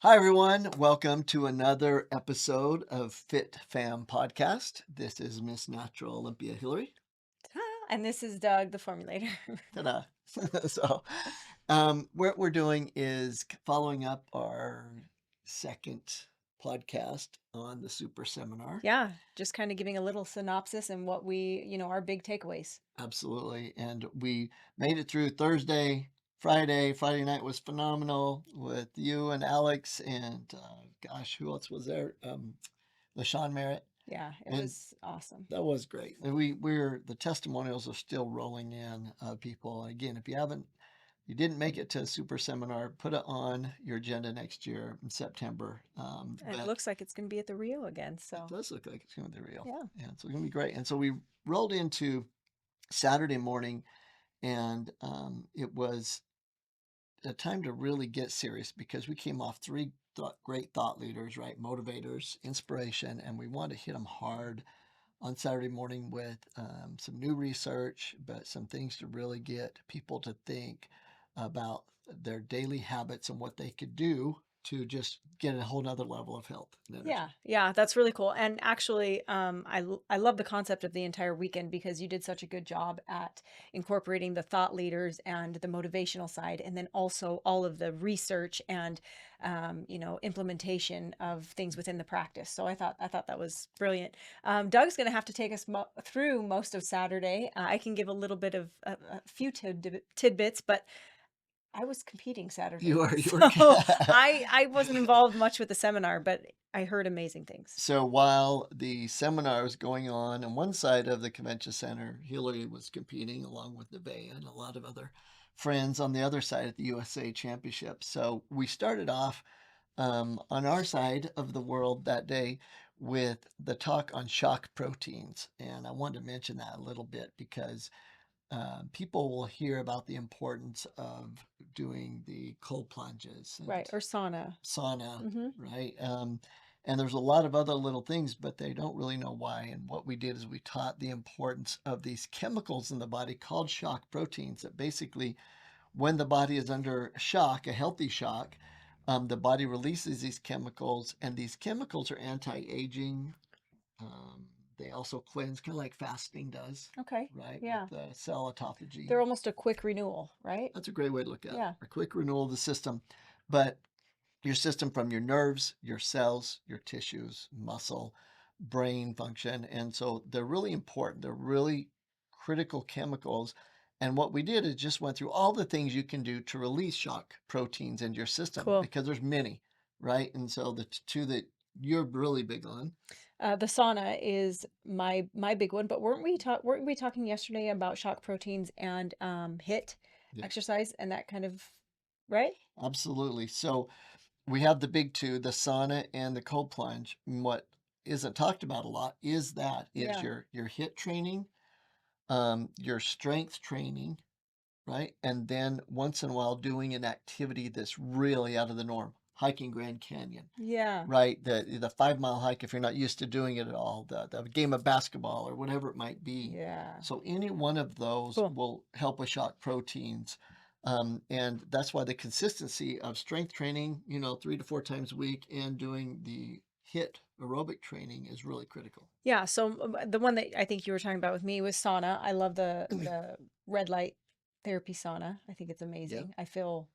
Hi, everyone. Welcome to another episode of FitFam podcast. This is Miss Natural Olympia Hilary. And this is Doug, the formulator. Ta-da. So, what we're doing is following up our second podcast on the super seminar. Yeah, just kind of giving a little synopsis and what our big takeaways. Absolutely. And we made it through Thursday, Friday. Friday night was phenomenal with you and Alex and gosh, who else was there? LaShawn Merritt. Yeah, it And was awesome. that was great. And we're the testimonials are still rolling in, people. Again, if you didn't make it to a super seminar, put it on your agenda next year in September. And it But looks like it's going to be at the Rio again. it So, does look like it's going to be real, yeah. and so it's going to be great. And so we rolled into Saturday morning, and it was a time to really get serious because we came off three great thought leaders, right? Motivators, inspiration, and we want to hit them hard on Saturday morning with some new research, but some things to really get people to think about their daily habits and what they could do to just get a whole nother level of health and energy. Yeah, that's really cool. And actually, I love the concept of the entire weekend because you did such a good job at incorporating the thought leaders and the motivational side, and then also all of the research and implementation of things within the practice. So I thought that was brilliant. Doug's going to have to take us through most of Saturday. I can give a little bit of a few tidbits, but I was competing Saturday, You are. so I wasn't involved much with the seminar, but I heard amazing things. So while the seminar was going on one side of the convention center, Hilary was competing along with Nevaeh and a lot of other friends on the other side at the USA Championship. So we started off on our side of the world that day with the talk on shock proteins. And I wanted to mention that a little bit because people will hear about the importance of doing the cold plunges and Right, or sauna. sauna, Mhm. right? And there's a lot of other little things, but they don't really know why. And what we did is we taught the importance of these chemicals in the body called shock proteins that basically, when the body is under shock, a healthy shock, the body releases these chemicals, and these chemicals are anti-aging. Um, they also cleanse, kind of like fasting does, Okay. right? With Yeah. the cell autophagy. They're almost a quick renewal, right? That's a great way to look at it. Yeah. A quick renewal of the system. But your system from your nerves, your cells, your tissues, muscle, brain function. And so they're really important. They're really critical chemicals. And what we did is just went through all the things you can do to release shock proteins into your system Cool. because there's many, right? And so the two that you're really big on. The sauna is my big one, but weren't we talking yesterday about shock proteins and HIIT Yeah, exercise and that kind of, right? absolutely. So we have the big two, the sauna and the cold plunge. And what isn't talked about a lot is Yeah. your HIIT training, your strength training, right? And then once in a while doing an activity that's really out of the norm, hiking Grand Canyon, Yeah. right? The 5 mile hike if you're not used to doing it at all, the game of basketball or whatever it might be. Yeah. So any one of those Cool. will help with shock proteins. And that's why the consistency of strength training, 3 to 4 times a week, and doing the HIIT aerobic training is really critical. Yeah, so the one that I think you were talking about with me was sauna. I love the red light therapy sauna. I think it's Yeah. amazing. I feel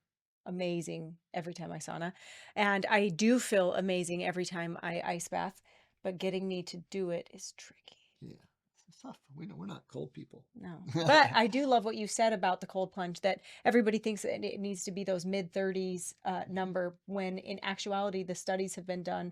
amazing every time I sauna. And I do feel amazing every time I ice bath, but getting me to do it is tricky. Yeah. It's tough. We're not cold people. No. But I do love what you said about the cold plunge, that everybody thinks that it needs to be those mid 30s number, when in actuality the studies have been done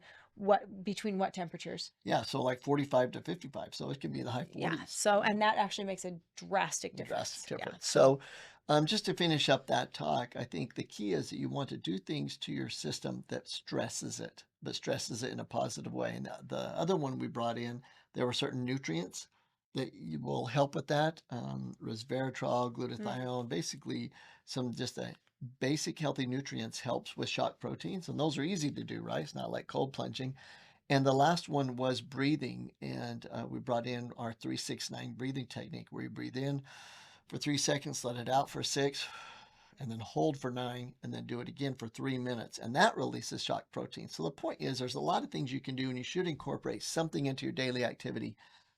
between what temperatures? Yeah. So like 45 to 55. So it can be the high Yeah. 40s. So, and that actually makes a drastic Drastic difference. Yeah. difference. So, So, just to finish up that talk, I think the key is that you want to do things to your system that stresses it, but stresses it in a positive way. And the other one we brought in, there were certain nutrients that will help with that. Resveratrol, mm, glutathione, basically some just a basic healthy nutrients helps with shock proteins. And those are easy to do, right? It's not like cold plunging. And the last one was breathing. And we brought in our 3-6-9 breathing technique where you breathe in for 3 seconds, let it out for 6, and then hold for 9, and then do it again for 3 minutes. And that releases shock protein. So the point is there's a lot of things you can do, and you should incorporate something into your daily activity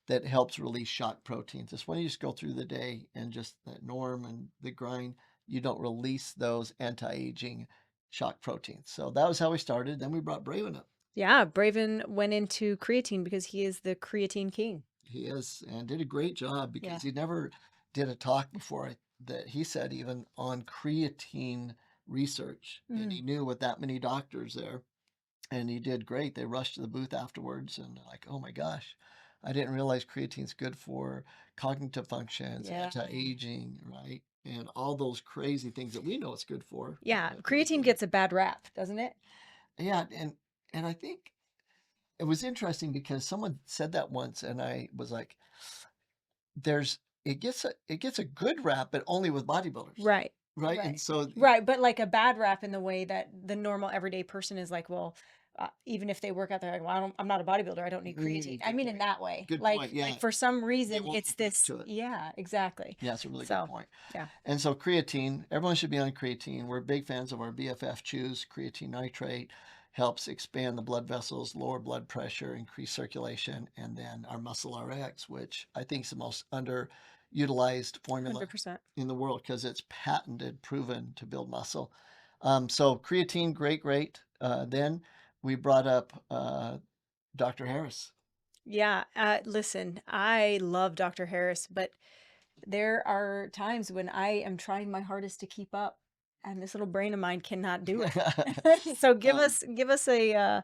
that helps release shock proteins. It's when you just go through the day and just that norm and the grind, you don't release those anti-aging shock proteins. So that was how we started. Then we brought Braven up. Yeah, Braven went into creatine because he is the creatine king. He is, and did a great job Yeah. because he never did a talk before that he said even on creatine research, and he knew with that many doctors there, and he did great. They rushed to the booth afterwards and they're like, oh my gosh, I didn't realize creatine's good for cognitive functions, Yeah. anti-aging, right? And all those crazy things that we know it's good for. Yeah, But creatine gets a bad rap, doesn't it? yeah, and I think it was interesting because someone said that once, and I was like, it gets a good rap, but only with bodybuilders, Right. right? Right. And so Right, but like a bad rap in the way that the normal everyday person is like, well, even if they work out, they're like, well, I'm not a bodybuilder. I don't need creatine. I good mean, in point. that way, Good like, point. Yeah, like for some reason, won't it's admit this. to it. Yeah, exactly. Yeah, it's a really good So, point. yeah. And so creatine, everyone should be on creatine. We're big fans of our BFF Choose creatine nitrate. Helps expand the blood vessels, lower blood pressure, increase circulation, and then our Muscle RX, which I think is the most underutilized formula 100%. in the world because it's patented, proven to build muscle. So creatine, great. Then we brought up Dr. Harris. Yeah. Listen, I love Dr. Harris, but there are times when I am trying my hardest to keep up, and this little brain of mine cannot do it. So give us a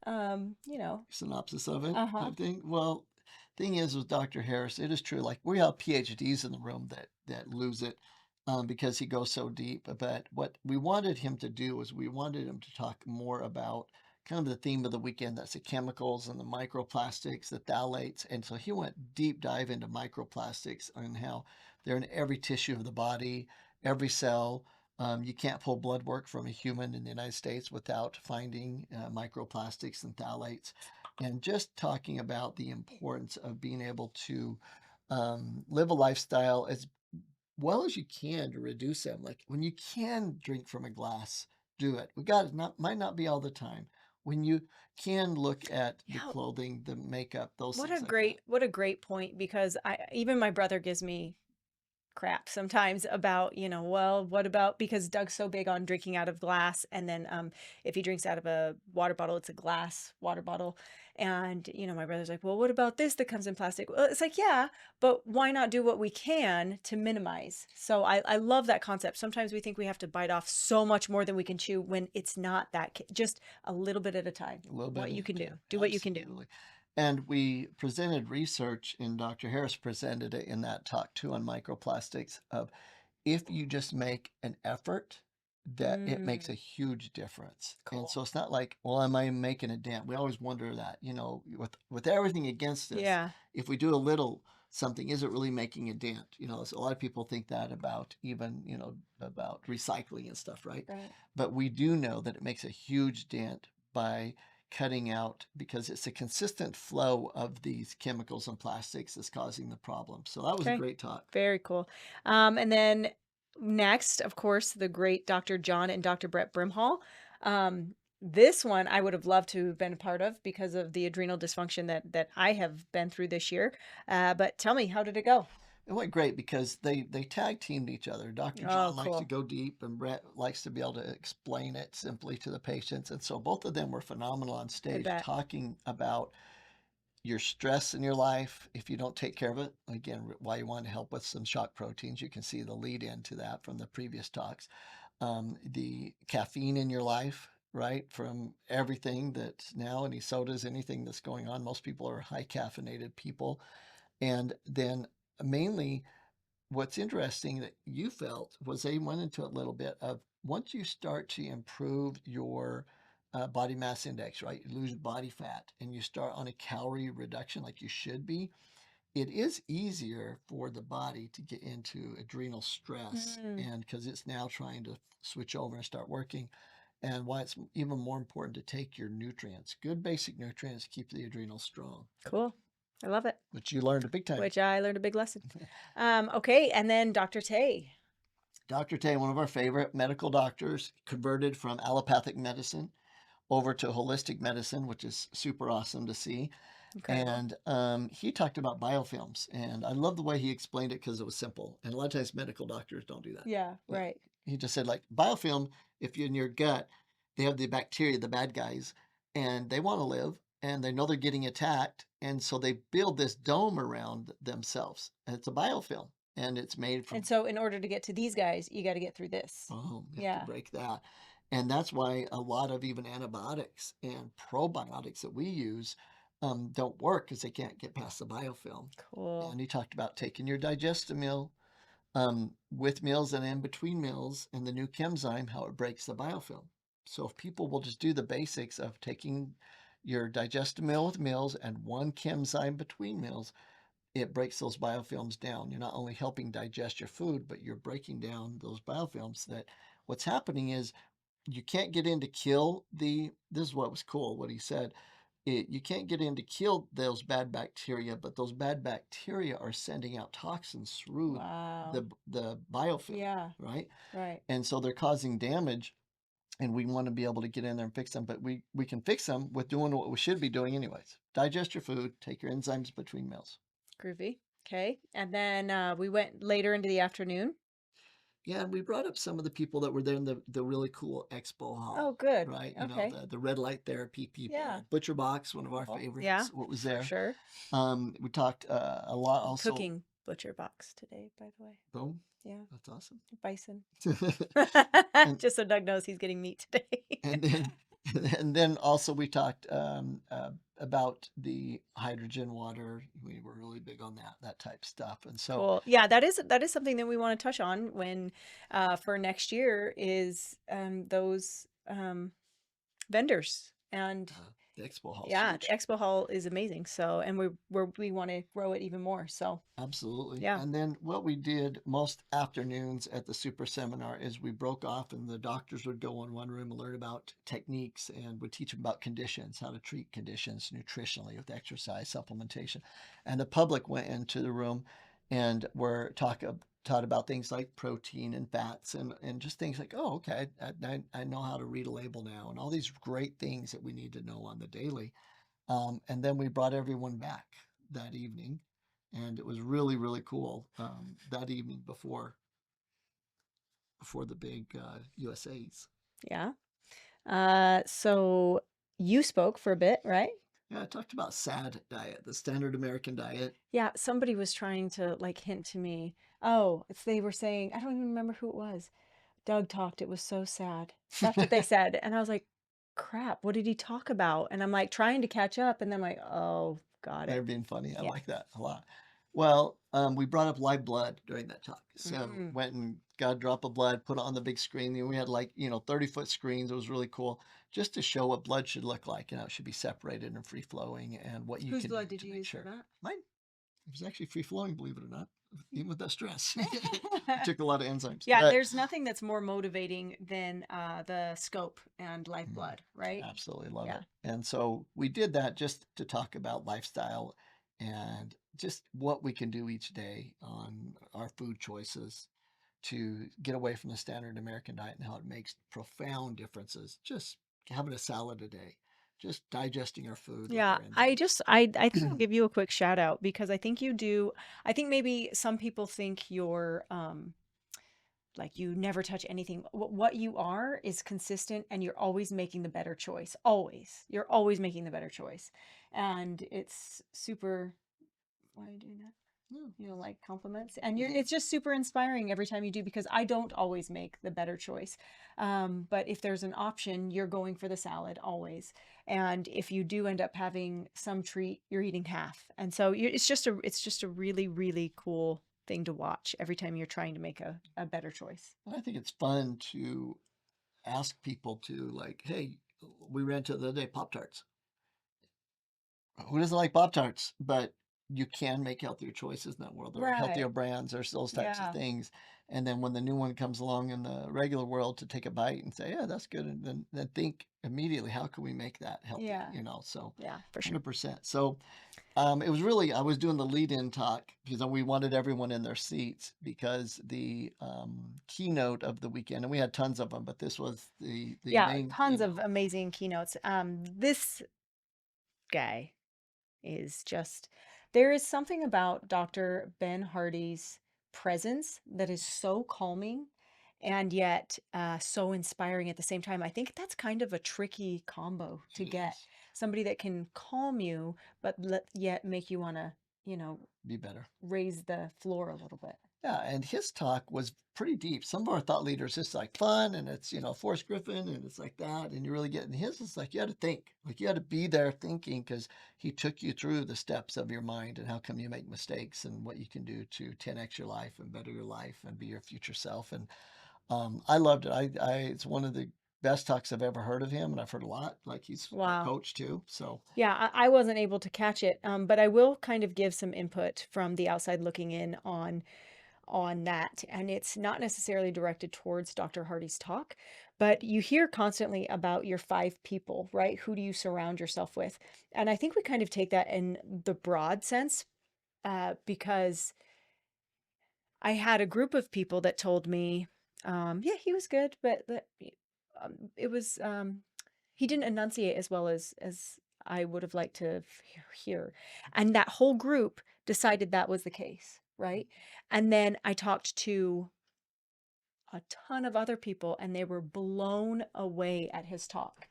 you know, Synopsis of it uh-huh. type thing. Well, thing is with Dr. Harris, it is true. Like we have PhDs in the room that lose it because he goes so deep. But what we wanted him to do was we wanted him to talk more about kind of the theme of the weekend. That's the chemicals and the microplastics, the phthalates. And so he went deep dive into microplastics and how they're in every tissue of the body, every cell. You can't pull blood work from a human in the United States without finding microplastics and phthalates. And just talking about the importance of being able to live a lifestyle as well as you can to reduce them. Like when you can drink from a glass, do it. We got it. Might not be all the time. When you can look at the Yeah. clothing, the makeup, those What things a like that. what a great point, because even my brother gives me crap sometimes about, well, what about, because Doug's so big on drinking out of glass, and then if he drinks out of a water bottle, it's a glass water bottle. And my brother's like, well, what about this that comes in plastic? Well, it's like, yeah, but why not do what we can to minimize? So I love that concept. Sometimes we think we have to bite off so much more than we can chew, when it's not that. Just a little bit at a time. A little bit What at you a can do, time. do what you can do. Absolutely. And we presented research, and Dr. Harris presented it in that talk too on microplastics of if you just make an effort, that it makes a huge difference. And Cool. so it's not like, well, am I making a dent? We always wonder that, with everything against us, Yeah. if we do a little something, is it really making a dent? So a lot of people think that about even, about recycling and stuff, right? Right. But we do know that it makes a huge dent by cutting out, because it's a consistent flow of these chemicals and plastics that's causing the problem. So that was a Okay. great talk. Very cool. And then next, of course, the great Dr. John and Dr. Brett Brimhall. This one I would have loved to have been a part of because of the adrenal dysfunction that I have been through this year. But tell me, how did it go? It went great because they tag teamed each other. Dr. Oh, John likes to cool. go deep, and Brett likes to be able to explain it simply to the patients. And so both of them were phenomenal on stage, bet. talking about your stress in your life. If you don't take care of it, again, why you want to help with some shock proteins. You can see the lead into that from the previous talks. The caffeine in your life, right? From everything that's now, any sodas, anything that's going on. Most people are high caffeinated people. And then mainly what's interesting that you felt was they went into a little bit of once you start to improve your body mass index, right? You lose body fat and you start on a calorie reduction like you should be, it is easier for the body to get into adrenal stress, and because it's now trying to switch over and start working. And why it's even more important to take your nutrients, good basic nutrients, keep the adrenals strong. Cool. I love it. Which you learned a big time. Which I learned a big lesson. Okay, and then Dr. Tay. Dr. Tay, one of our favorite medical doctors, converted from allopathic medicine over to holistic medicine, which is super awesome to see. Incredible. And he talked about biofilms, and I love the way he explained it because it was simple. And a lot of times medical doctors don't do that. Yeah, Yeah. right. He just said, like, biofilm, if you're in your gut, they have the bacteria, the bad guys, and they want to live, and they know they're getting attacked. And so they build this dome around themselves. And it's a biofilm, and it's made from And so in order to get to these guys, you got to get through this. boom, you have to Yeah. break that. And that's why a lot of even antibiotics and probiotics that we use don't work because they can't get past the biofilm. Cool. And he talked about taking your digestamil with meals and in between meals and the new Chemzyme, how it breaks the biofilm. So if people will just do the basics of taking your digestamil with meals and one Chemzyme between meals, it breaks those biofilms down. You're not only helping digest your food, but you're breaking down those biofilms. That what's happening is you can't get in to kill this is what was cool, what he said. You can't get in to kill those bad bacteria, but those bad bacteria are sending out toxins through Wow. the biofilm, Yeah, right? right. And so they're causing damage, and we want to be able to get in there and fix them, but we can fix them with doing what we should be doing anyways. Digest your food, take your enzymes between meals. Groovy. Okay. And then we went later into the afternoon. Yeah, and we brought up some of the people that were there in the really cool expo hall, Oh, good. right? Okay. The red light therapy Yeah. people. Butcher Box, one of our Cool. Yeah, favorites, what was for there. sure. We talked a lot I'm also. cooking butcher box today, by the way. Boom, Yeah, that's awesome. bison. and Just so Doug knows he's getting meat today. and then and then also we talked about the hydrogen water. We were really big on that type stuff, and so Cool. Yeah, that is something that we want to touch on when for next year is those vendors. And the expo hall. yeah, the expo hall is amazing. So, and we want to grow it even more. So, Absolutely. yeah. And then what we did most afternoons at the super seminar is we broke off, and the doctors would go in one room and learn about techniques and would teach them about conditions, how to treat conditions nutritionally with exercise, supplementation. And the public went into the room and were taught about things like protein and fats and just things like, oh, okay, I know how to read a label now, and all these great things that we need to know on the daily. And then we brought everyone back that evening, and it was really, really cool that evening before the big USAs. Yeah. So you spoke for a bit, right? Yeah, I talked about SAD diet, the standard American diet. Yeah, somebody was trying to like hint to me. Oh, they were saying, I don't even remember who it was. Doug talked, it was so sad. That's what they said. And I was like, crap, what did he talk about? And I'm like trying to catch up, and then I'm like, oh, got They're it. being funny. I Yeah. like that a lot. Well, we brought up live blood during that talk. So Mm. went and got a drop of blood, put it on the big screen. And we had 30-foot screens. It was really cool just to show what blood should look like. It should be separated and free flowing, and what you Whose can blood do did to you make use sure. for that? Mine. It was actually free flowing, believe it or not, even with that stress. It took a lot of enzymes. Yeah, But there's nothing that's more motivating than the scope and live blood, right? absolutely love Yeah. it. And so we did that just to talk about lifestyle and just what we can do each day on our food choices to get away from the standard American diet and how it makes profound differences. Just having a salad a day, just digesting our food with Yeah, our enzymes. I think I'll give you a quick shout out because I think you do. I think maybe some people think you're like you never touch anything. What you are is consistent, and you're always making the better choice. Always. You're always making the better choice. And it's super. Why are you doing that? Like compliments, and it's just super inspiring every time you do, because I don't always make the better choice, but if there's an option, you're going for the salad always. And if you do end up having some treat, you're eating half. And so it's just a really, really cool thing to watch every time you're trying to make a better choice. I think it's fun to ask people to, like, hey, we ran to the other day Pop Tarts. Who doesn't like Pop Tarts? But you can make healthier choices in that world. There are healthier Right. brands, there's those types of Yeah. things. And then when the new one comes along in the regular world, to take a bite and say, yeah, that's good. And then think immediately, how can we make that healthy? Yeah. So Yeah, for sure. 100%. So it was really, I was doing the lead in talk because we wanted everyone in their seats, because the keynote of the weekend, and we had tons of them, but this was the Yeah, main tons of keynote. amazing keynotes. This guy is just, there is something about Dr. Ben Hardy's presence that is so calming and yet so inspiring at the same time. I think that's kind of a tricky combo to It get. is. Somebody that can calm you, but yet make you want to, you know, Be better. raise the floor a little bit. Yeah, and his talk was pretty deep. Some of our thought leaders just like fun, and it's Forrest Griffin, and it's like that, and you really get. And his is like you had to think, like you had to be there thinking, because he took you through the steps of your mind and how come you make mistakes and what you can do to 10x your life and better your life and be your future self. And I loved it. It's one of the best talks I've ever heard of him, and I've heard a lot. Like he's our Wow. coach too, so Yeah, I wasn't able to catch it, but I will kind of give some input from the outside looking in on that. And it's not necessarily directed towards Dr. Hardy's talk, but you hear constantly about your 5 people, right? Who do you surround yourself with? And I think we kind of take that in the broad sense, because I had a group of people that told me, yeah, he was good, but it was, he didn't enunciate as well as I would have liked to hear. And that whole group decided that was the case, right? And then I talked to a ton of other people and they were blown away at his talk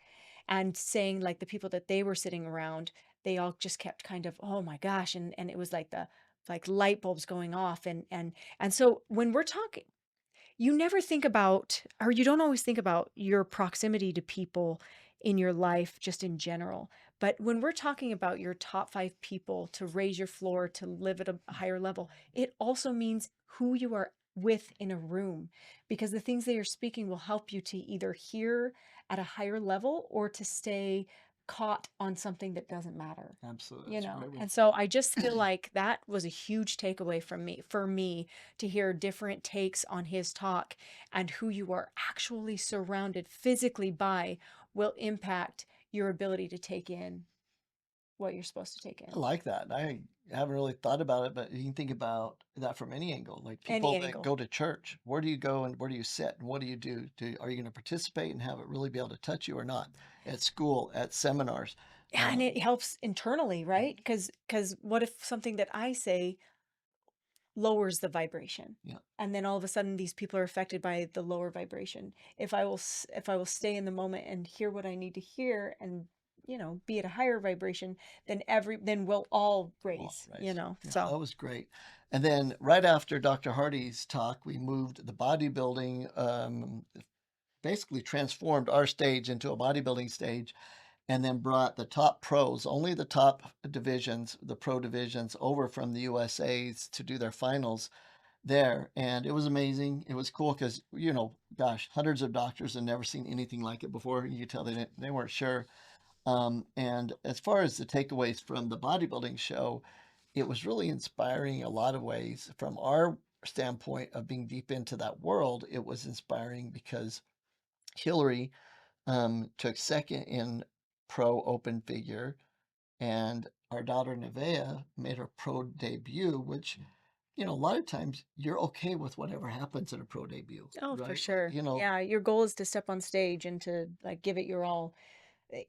and saying like the people that they were sitting around, they all just kept kind of, oh my gosh, and it was like the like light bulbs going off. And so when we're talking, you never think about, or you don't always think about your proximity to people in your life just in general. But when we're talking about your top 5 people to raise your floor, to live at a higher level, it also means who you are with in a room, because the things they are speaking will help you to either hear at a higher level or to stay caught on something that doesn't matter. absolutely, that's a great way to And put so I just feel like that was a huge takeaway from me, for me, to hear different takes on his talk, and who you are actually surrounded physically by will impact your ability to take in what you're supposed to take I in. like that. I haven't really thought about it, but you can think about that from any angle. Like Any people that angle. go to church, where do you go and where do you sit and what do you do? Are you going to participate and have it really be able to touch you or not? At school, at seminars. Yeah, and it helps internally, right? Because what if something that I say lowers the vibration, Yeah, and then all of a sudden these people are affected by the lower vibration? If I will stay in the moment and hear what I need to hear, and be at a higher vibration, then we'll all well, raise, right. Yeah, so that was great. And then right after Dr. Hardy's talk, we moved the bodybuilding, basically transformed our stage into a bodybuilding stage, and then brought the top pros, only the top divisions, the pro divisions, over from the USA's to do their finals there. And it was amazing. It was cool because, gosh, hundreds of doctors had never seen anything like it before. You could tell they weren't sure. And as far as the takeaways from the bodybuilding show, it was really inspiring in a lot of ways. From our standpoint of being deep into that world, it was inspiring because Hilary took second in pro open figure, and our daughter Nevaeh made her pro debut, which, a lot of times you're okay with whatever happens in a pro debut, oh, for right? sure. Yeah, your goal is to step on stage and to like give it your all.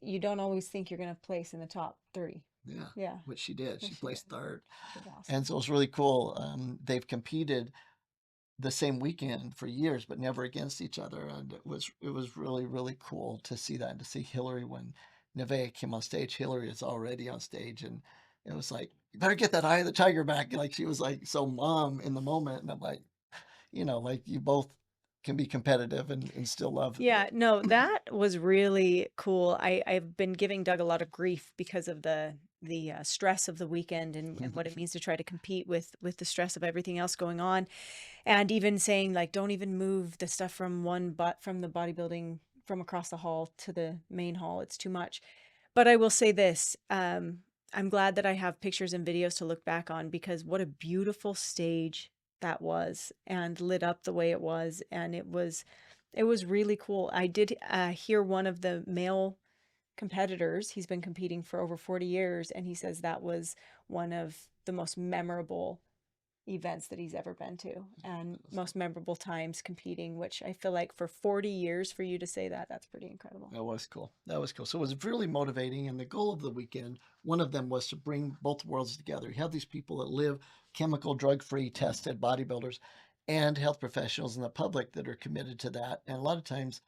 You don't always think you're going to place in the top 30. Yeah, Yeah, which she did. She yes, she did. placed third. It was awesome. And so it's really cool. They've competed the same weekend for years, but never against each other. And it was really, really cool to see that, and to see Hilary when Nevaeh came on stage. Hilary is already on stage, and it was like, you better get that eye of the tiger back. Like she was like so mom in the moment. And I'm like, like you both can be competitive and still love. Yeah, no, that was really cool. I've been giving Doug a lot of grief because of the stress of the weekend, and what it means to try to compete with the stress of everything else going on, and even saying like, don't even move the stuff from the bodybuilding from across the hall to the main hall. It's too much. But I will say this, I'm glad that I have pictures and videos to look back on, because what a beautiful stage that was, and lit up the way it was. And it was really cool. I did hear one of the male competitors, he's been competing for over 40 years, and he says that was one of the most memorable events that he's ever been to, and most memorable times competing, which I feel like for 40 years for you to say that, that's pretty incredible. That was cool. That was cool. So it was really motivating. And the goal of the weekend, one of them was to bring both worlds together. You have these people that live chemical, drug-free, tested bodybuilders and health professionals in the public that are committed to that. And a lot of times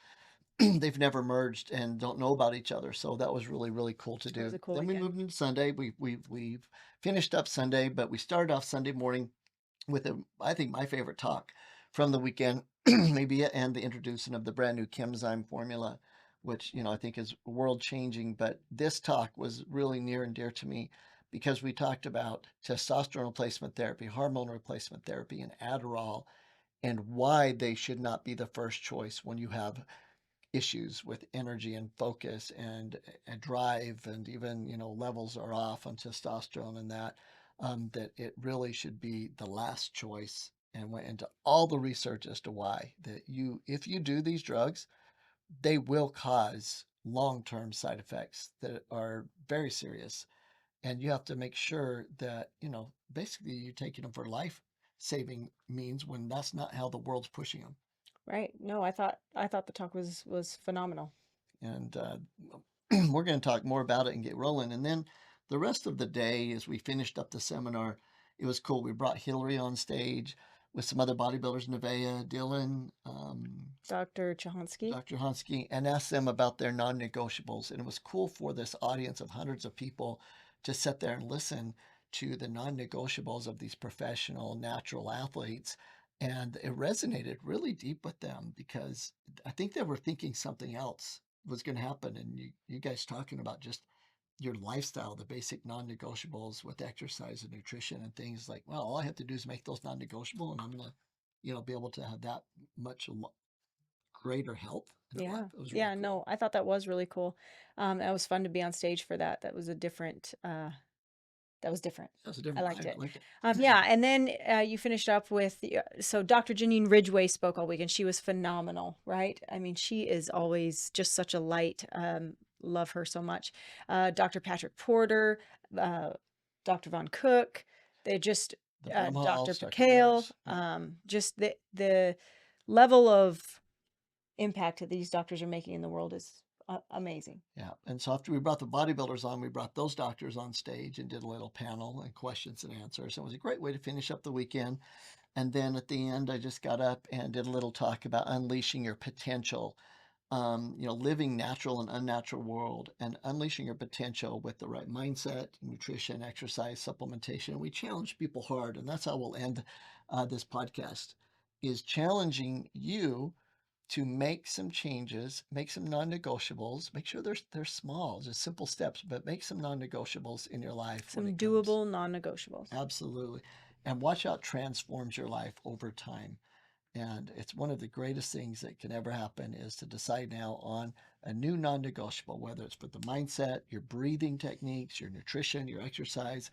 they've never merged and don't know about each other. So that was really, really cool to do. It was a cool Then we weekend. moved into Sunday. We've finished up Sunday, but we started off Sunday morning with I think my favorite talk from the weekend, maybe, and the introduction of the brand new Chemzyme formula, which, I think is world changing. But this talk was really near and dear to me because we talked about testosterone replacement therapy, hormone replacement therapy, and Adderall, and why they should not be the first choice when you have issues with energy and focus and drive, and even levels are off on testosterone, and that it really should be the last choice, and went into all the research as to why that if you do these drugs, they will cause long-term side effects that are very serious, and you have to make sure that basically you're taking them for life saving means when that's not how the world's pushing them. Right. No, I thought the talk was phenomenal. And we're going to talk more about it and get rolling. And then the rest of the day, as we finished up the seminar, it was cool. We brought Hilary on stage with some other bodybuilders, Nevaeh, Dylan, Dr. Chahansky, and asked them about their non-negotiables. And it was cool for this audience of hundreds of people to sit there and listen to the non-negotiables of these professional natural athletes. And it resonated really deep with them because I think they were thinking something else was going to happen. And you guys talking about just your lifestyle, the basic non-negotiables with exercise and nutrition and things like, well, all I have to do is make those non-negotiable, and I'm going to, be able to have that much greater health in their Yeah. life. It was really Yeah, cool. no, I thought that was really cool. That was fun to be on stage for that. That was a different that was different. That was a I different liked vibe. I it. liked it. Yeah, and then you finished up with so Dr. Janine Ridgway spoke all week, and she was phenomenal, right? I mean, she is always just such a light. Love her so much. Dr. Patrick Porter, Dr. Von Cook, they just The Dr. Brahmahals, Dr. Pikale, Harris. just the level of impact that these doctors are making in the world is amazing. Yeah. And so after we brought the bodybuilders on, we brought those doctors on stage and did a little panel and questions and answers. It was a great way to finish up the weekend. And then at the end, I just got up and did a little talk about unleashing your potential, living natural and unnatural world, and unleashing your potential with the right mindset, nutrition, exercise, supplementation. And we challenge people hard. And that's how we'll end this podcast, is challenging you to make some changes, make some non-negotiables, make sure they're small, just simple steps, but make some non-negotiables in your life. Some doable non-negotiables. Absolutely. And watch how it transforms your life over time. And it's one of the greatest things that can ever happen is to decide now on a new non-negotiable, whether it's for the mindset, your breathing techniques, your nutrition, your exercise,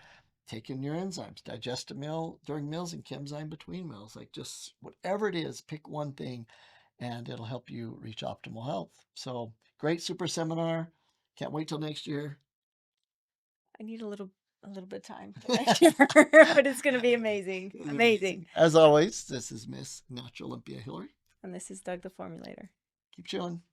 taking your enzymes, digest a meal during meals and Chemzyme between meals, like just whatever it is, pick one thing and it'll help you reach optimal health. So great super seminar. Can't wait till next year. I need a little bit of time for next year, but it's going to be amazing. Amazing. As always, this is Miss Natural Olympia Hilary. And this is Doug the Formulator. Keep chilling.